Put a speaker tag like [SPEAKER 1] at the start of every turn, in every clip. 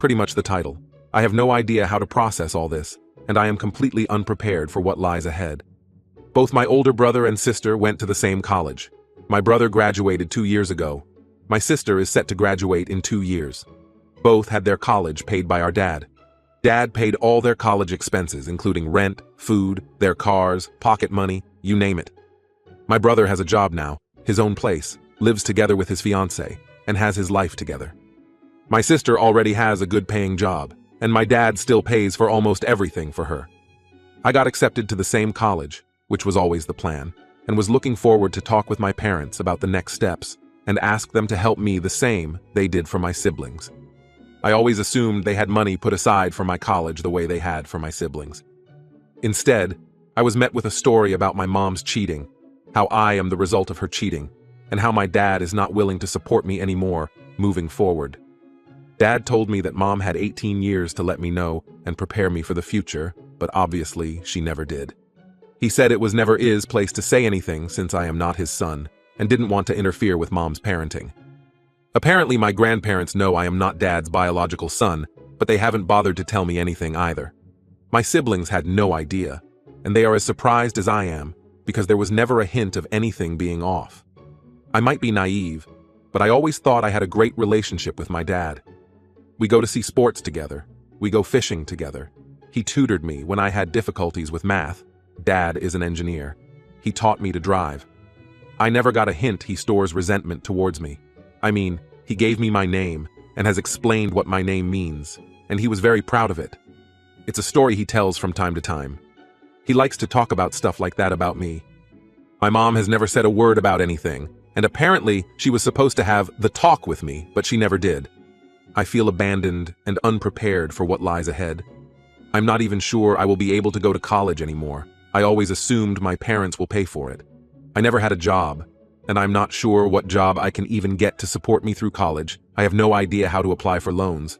[SPEAKER 1] Pretty much the title. I have no idea how to process all this, and I am completely unprepared for what lies ahead. Both my older brother and sister went to the same college. My brother graduated 2 years ago. My sister is set to graduate in 2 years. Both had their college paid by our dad. Dad paid all their college expenses, including rent, food, their cars, pocket money, you name it. My brother has a job now, his own place, lives together with his fiancée, and has his life together. My sister already has a good-paying job, and my dad still pays for almost everything for her. I got accepted to the same college, which was always the plan, and was looking forward to talk with my parents about the next steps and ask them to help me the same they did for my siblings. I always assumed they had money put aside for my college the way they had for my siblings. Instead, I was met with a story about my mom's cheating, how I am the result of her cheating, and how my dad is not willing to support me anymore moving forward. Dad told me that Mom had 18 years to let me know and prepare me for the future, but obviously she never did. He said it was never his place to say anything since I am not his son, and didn't want to interfere with Mom's parenting. Apparently my grandparents know I am not Dad's biological son, but they haven't bothered to tell me anything either. My siblings had no idea, and they are as surprised as I am, because there was never a hint of anything being off. I might be naive, but I always thought I had a great relationship with my dad. We go to see sports together. We go fishing together. He tutored me when I had difficulties with math. Dad is an engineer. He taught me to drive. I never got a hint he stores resentment towards me. I mean, he gave me my name and has explained what my name means, and he was very proud of it. It's a story he tells from time to time. He likes to talk about stuff like that about me. My mom has never said a word about anything, and apparently she was supposed to have the talk with me, but she never did. I feel abandoned and unprepared for what lies ahead. I'm not even sure I will be able to go to college anymore. I always assumed my parents will pay for it. I never had a job, and I'm not sure what job I can even get to support me through college. I have no idea how to apply for loans.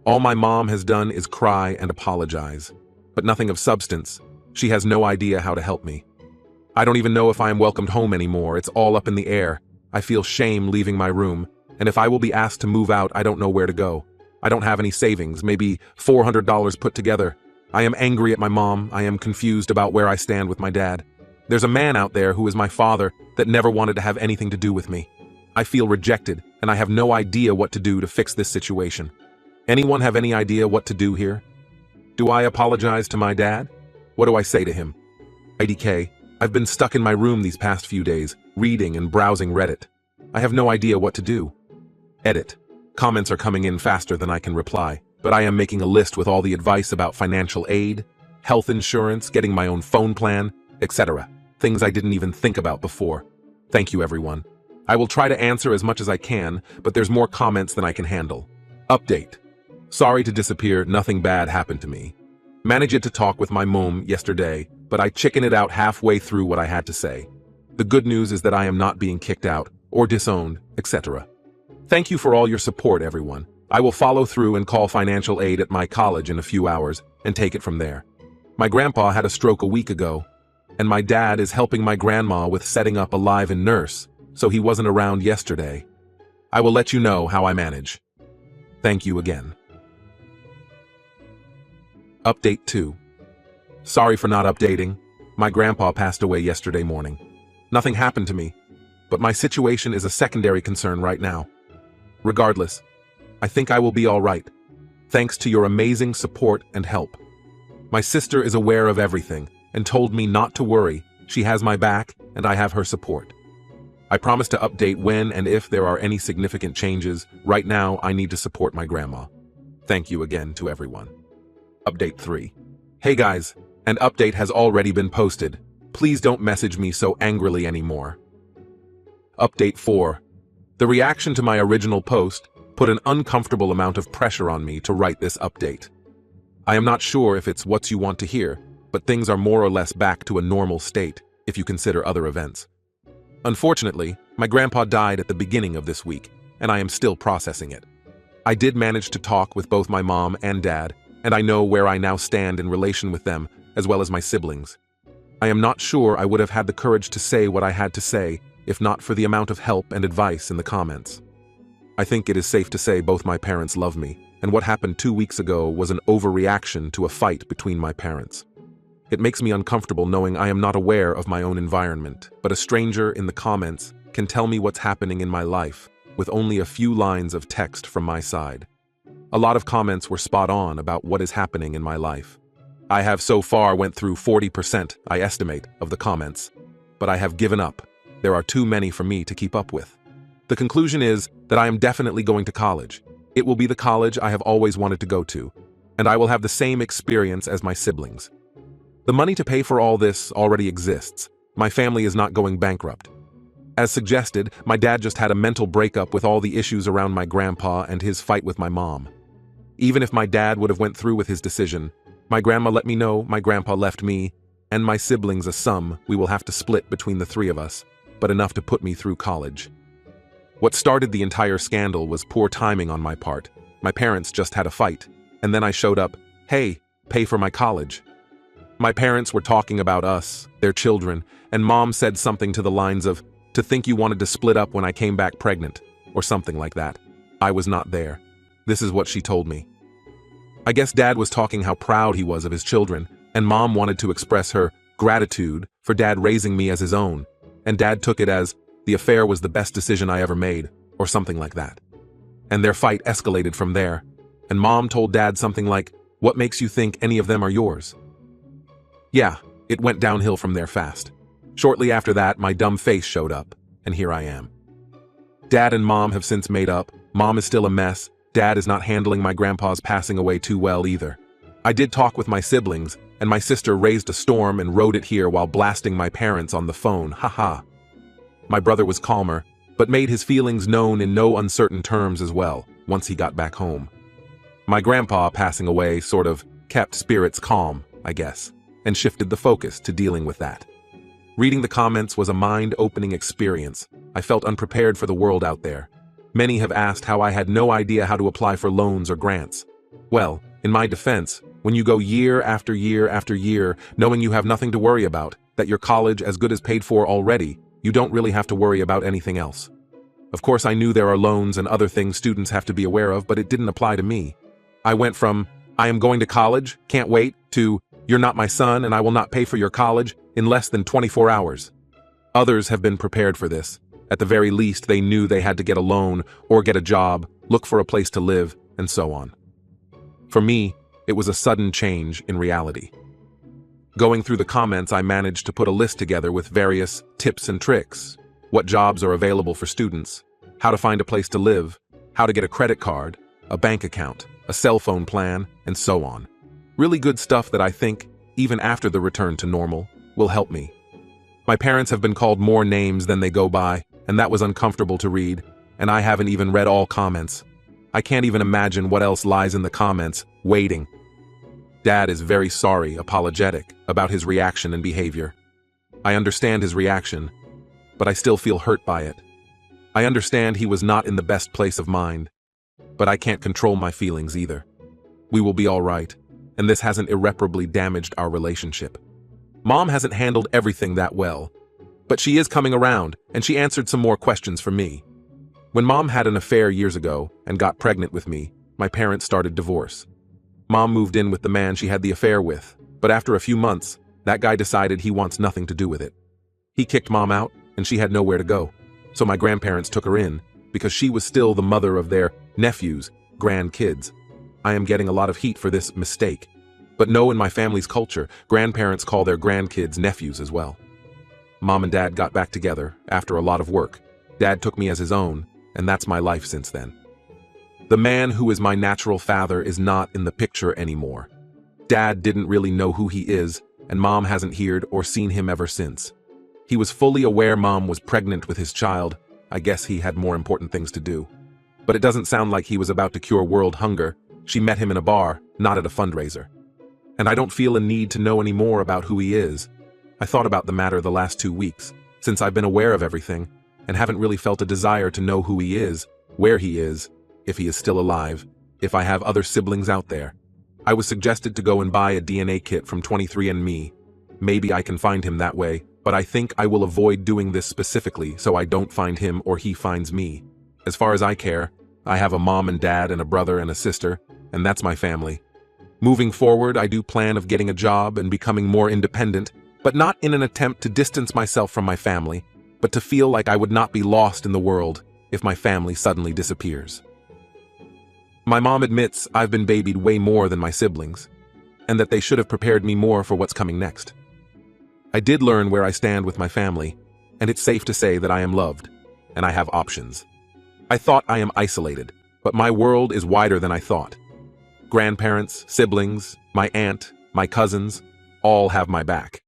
[SPEAKER 1] All my mom has done is cry and apologize, but nothing of substance. She has no idea how to help me. I don't even know if I am welcomed home anymore. It's all up in the air. I feel shame leaving my room, and if I will be asked to move out, I don't know where to go. I don't have any savings, maybe $400 put together. I am angry at my mom. I am confused about where I stand with my dad. There's a man out there who is my father that never wanted to have anything to do with me. I feel rejected, and I have no idea what to do to fix this situation. Anyone have any idea what to do here? Do I apologize to my dad? What do I say to him? IDK, I've been stuck in my room these past few days, reading and browsing Reddit. I have no idea what to do. Edit. Comments are coming in faster than I can reply, but I am making a list with all the advice about financial aid, health insurance, getting my own phone plan, etc. Things I didn't even think about before. Thank you, everyone. I will try to answer as much as I can, but there's more comments than I can handle. Update. Sorry to disappear, nothing bad happened to me. Managed to talk with my mom yesterday, but I chickened it out halfway through what I had to say. The good news is that I am not being kicked out or disowned, etc. Thank you for all your support, everyone. I will follow through and call financial aid at my college in a few hours and take it from there. My grandpa had a stroke a week ago, and my dad is helping my grandma with setting up a live-in nurse, so he wasn't around yesterday. I will let you know how I manage. Thank you again. Update 2. Sorry for not updating. My grandpa passed away yesterday morning. Nothing happened to me, but my situation is a secondary concern right now. Regardless, I think I will be all right, thanks to your amazing support and help. My sister is aware of everything and told me not to worry. She has my back and I have her support. I promise to update when and if there are any significant changes. Right now, I need to support my grandma. Thank you again to everyone. Update 3. Hey guys, an update has already been posted. Please don't message me so angrily anymore. Update 4. The reaction to my original post put an uncomfortable amount of pressure on me to write this update. I am not sure if it's what you want to hear, but things are more or less back to a normal state if you consider other events. Unfortunately, my grandpa died at the beginning of this week, and I am still processing it. I did manage to talk with both my mom and dad, and I know where I now stand in relation with them, as well as my siblings. I am not sure I would have had the courage to say what I had to say if not for the amount of help and advice in the comments. I think it is safe to say both my parents love me, and what happened 2 weeks ago was an overreaction to a fight between my parents. It makes me uncomfortable knowing I am not aware of my own environment, but a stranger in the comments can tell me what's happening in my life with only a few lines of text from my side. A lot of comments were spot on about what is happening in my life. I have so far went through 40%, I estimate, of the comments, but I have given up. There are too many for me to keep up with. The conclusion is that I am definitely going to college. It will be the college I have always wanted to go to, and I will have the same experience as my siblings. The money to pay for all this already exists. My family is not going bankrupt. As suggested, my dad just had a mental breakup with all the issues around my grandpa and his fight with my mom. Even if my dad would have went through with his decision, my grandma let me know my grandpa left me and my siblings a sum we will have to split between the three of us, but enough to put me through college. What started the entire scandal was poor timing on my part. My parents just had a fight, and then I showed up, "Hey, pay for my college." My parents were talking about us, their children, and mom said something to the lines of, "To think you wanted to split up when I came back pregnant," or something like that. I was not there. This is what she told me. I guess dad was talking how proud he was of his children, and mom wanted to express her gratitude for dad raising me as his own, and dad took it as, the affair was the best decision I ever made, or something like that. And their fight escalated from there, and mom told dad something like, "What makes you think any of them are yours?" Yeah, it went downhill from there fast. Shortly after that, my dumb face showed up, and here I am. Dad and mom have since made up. Mom is still a mess. Dad is not handling my grandpa's passing away too well either. I did talk with my siblings, and my sister raised a storm and rode it here while blasting my parents on the phone, haha. My brother was calmer, but made his feelings known in no uncertain terms as well, once he got back home. My grandpa passing away sort of kept spirits calm, I guess, and shifted the focus to dealing with that. Reading the comments was a mind-opening experience. I felt unprepared for the world out there. Many have asked how I had no idea how to apply for loans or grants. Well, in my defense, when you go year after year after year, knowing you have nothing to worry about, that your college as good as paid for already, you don't really have to worry about anything else. Of course, I knew there are loans and other things students have to be aware of, but it didn't apply to me. I went from, "I am going to college, can't wait," to, "You're not my son and I will not pay for your college," in less than 24 hours. Others have been prepared for this. At the very least, they knew they had to get a loan or get a job, look for a place to live, and so on. For me, it was a sudden change in reality. Going through the comments, I managed to put a list together with various tips and tricks. What jobs are available for students, how to find a place to live, how to get a credit card, a bank account, a cell phone plan, and so on. Really good stuff that I think, even after the return to normal, will help me. My parents have been called more names than they go by, and that was uncomfortable to read, and I haven't even read all comments. I can't even imagine what else lies in the comments, waiting. Dad is very sorry, apologetic, about his reaction and behavior. I understand his reaction, but I still feel hurt by it. I understand he was not in the best place of mind, but I can't control my feelings either. We will be all right, and this hasn't irreparably damaged our relationship. Mom hasn't handled everything that well, but she is coming around, and she answered some more questions for me. When Mom had an affair years ago and got pregnant with me, my parents started divorce. Mom moved in with the man she had the affair with, but after a few months, that guy decided he wants nothing to do with it. He kicked Mom out, and she had nowhere to go, so my grandparents took her in, because she was still the mother of their nephews, grandkids. I am getting a lot of heat for this mistake, but no, in my family's culture, grandparents call their grandkids nephews as well. Mom and Dad got back together after a lot of work. Dad took me as his own, and that's my life since then. The man who is my natural father is not in the picture anymore. Dad didn't really know who he is, and Mom hasn't heard or seen him ever since. He was fully aware Mom was pregnant with his child. I guess he had more important things to do. But it doesn't sound like he was about to cure world hunger. She met him in a bar, not at a fundraiser. And I don't feel a need to know any more about who he is. I thought about the matter the last 2 weeks, since I've been aware of everything, and haven't really felt a desire to know who he is, where he is, if he is still alive, if I have other siblings out there. I was suggested to go and buy a DNA kit from 23andMe. Maybe I can find him that way, but I think I will avoid doing this specifically so I don't find him or he finds me. As far as I care, I have a mom and dad and a brother and a sister, and that's my family. Moving forward, I do plan of getting a job and becoming more independent, but not in an attempt to distance myself from my family, but to feel like I would not be lost in the world if my family suddenly disappears. My mom admits I've been babied way more than my siblings, and that they should have prepared me more for what's coming next. I did learn where I stand with my family, and it's safe to say that I am loved, and I have options. I thought I am isolated, but my world is wider than I thought. Grandparents, siblings, my aunt, my cousins, all have my back.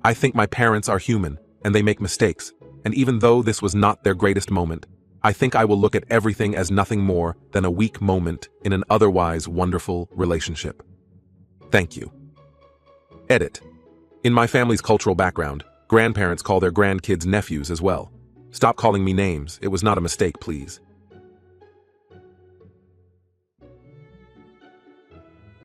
[SPEAKER 1] I think my parents are human, and they make mistakes, and even though this was not their greatest moment, I think I will look at everything as nothing more than a weak moment in an otherwise wonderful relationship. Thank you. Edit. In my family's cultural background, grandparents call their grandkids nephews as well. Stop calling me names, it was not a mistake, please.